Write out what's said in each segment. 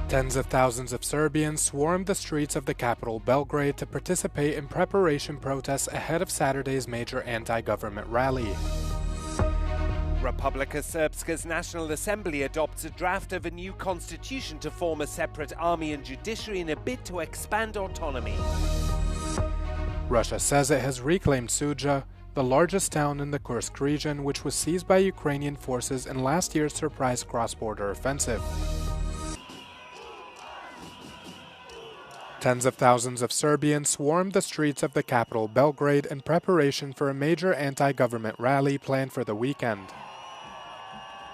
Tens of thousands of Serbians swarmed the streets of the capital Belgrade to participate in preparation protests ahead of Saturday's major anti-government rally. Republika Srpska's National Assembly adopts a draft of a new constitution to form a separate army and judiciary in a bid to expand autonomy. Russia says it has reclaimed Sudzha, the largest town in the Kursk region, which was seized by Ukrainian forces in last year's surprise cross-border offensive. Tens of thousands of Serbians swarmed the streets of the capital Belgrade in preparation for a major anti-government rally planned for the weekend.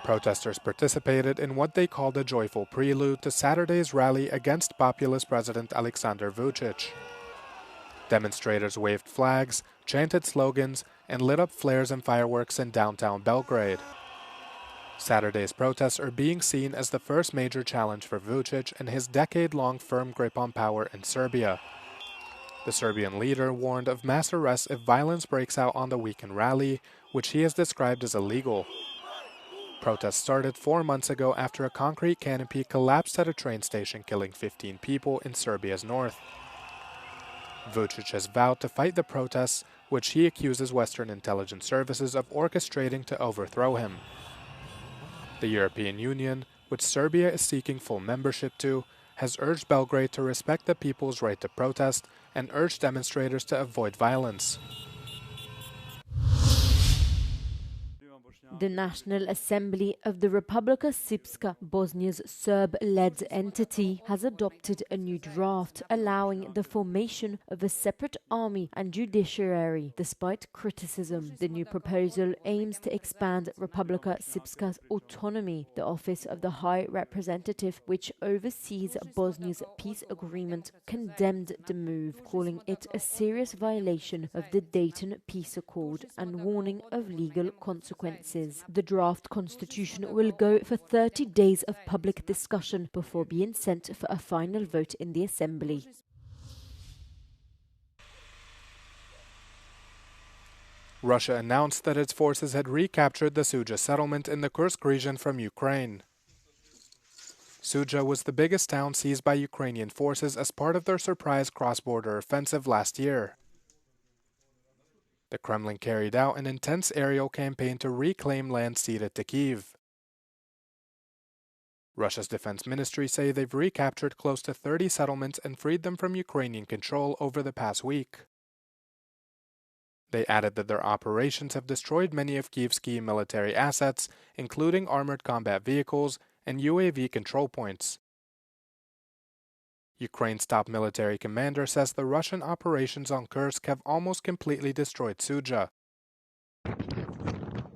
Protesters participated in what they called a joyful prelude to Saturday's rally against populist President Aleksandar Vučić. Demonstrators waved flags, chanted slogans, and lit up flares and fireworks in downtown Belgrade. Saturday's protests are being seen as the first major challenge for Vučić and his decade-long firm grip on power in Serbia. The Serbian leader warned of mass arrests if violence breaks out on the weekend rally, which he has described as illegal. Protests started 4 months ago after a concrete canopy collapsed at a train station, killing 15 people in Serbia's north. Vučić has vowed to fight the protests, which he accuses Western intelligence services of orchestrating to overthrow him. The European Union, which Serbia is seeking full membership to, has urged Belgrade to respect the people's right to protest and urged demonstrators to avoid violence. The National Assembly of the Republika Srpska, Bosnia's Serb-led entity, has adopted a new draft allowing the formation of a separate army and judiciary, despite criticism. The new proposal aims to expand Republika Srpska's autonomy. The Office of the High Representative, which oversees Bosnia's peace agreement, condemned the move, calling it a serious violation of the Dayton Peace Accord and warning of legal consequences. The draft constitution will go for 30 days of public discussion before being sent for a final vote in the Assembly. Russia announced that its forces had recaptured the Sudzha settlement in the Kursk region from Ukraine. Sudzha was the biggest town seized by Ukrainian forces as part of their surprise cross-border offensive last year. The Kremlin carried out an intense aerial campaign to reclaim land ceded to Kyiv. Russia's defense ministry say they've recaptured close to 30 settlements and freed them from Ukrainian control over the past week. They added that their operations have destroyed many of Kyiv's key military assets, including armored combat vehicles and UAV control points. Ukraine's top military commander says the Russian operations on Kursk have almost completely destroyed Sudzha.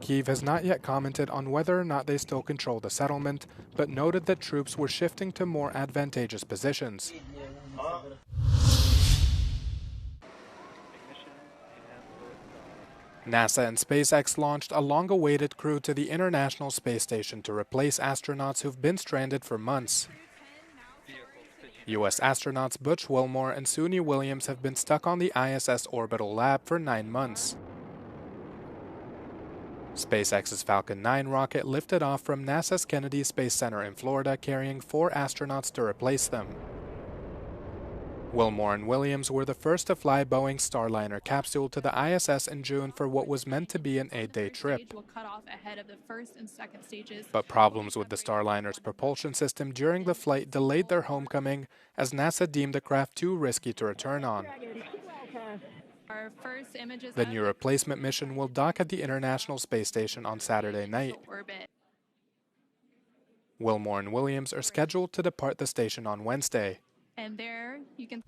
Kyiv has not yet commented on whether or not they still control the settlement, but noted that troops were shifting to more advantageous positions. NASA and SpaceX launched a long-awaited crew to the International Space Station to replace astronauts who've been stranded for months. U.S. astronauts Butch Wilmore and Suni Williams have been stuck on the ISS orbital lab for 9 months. SpaceX's Falcon 9 rocket lifted off from NASA's Kennedy Space Center in Florida, carrying 4 astronauts to replace them. Wilmore and Williams were the first to fly Boeing's Starliner capsule to the ISS in June for what was meant to be an 8-day trip. But problems with the Starliner's propulsion system during the flight delayed their homecoming, as NASA deemed the craft too risky to return on. The new replacement mission will dock at the International Space Station on Saturday night. Wilmore and Williams are scheduled to depart the station on Wednesday. And there you can...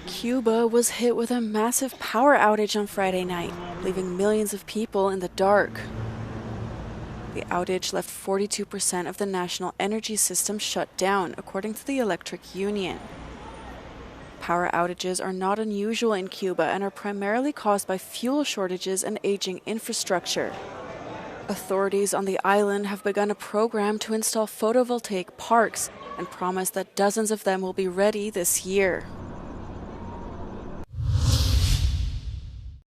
Cuba was hit with a massive power outage on Friday night, leaving millions of people in the dark. The outage left 42% of the national energy system shut down, according to the Electric Union. Power outages are not unusual in Cuba and are primarily caused by fuel shortages and aging infrastructure. Authorities on the island have begun a program to install photovoltaic parks and promise that dozens of them will be ready this year.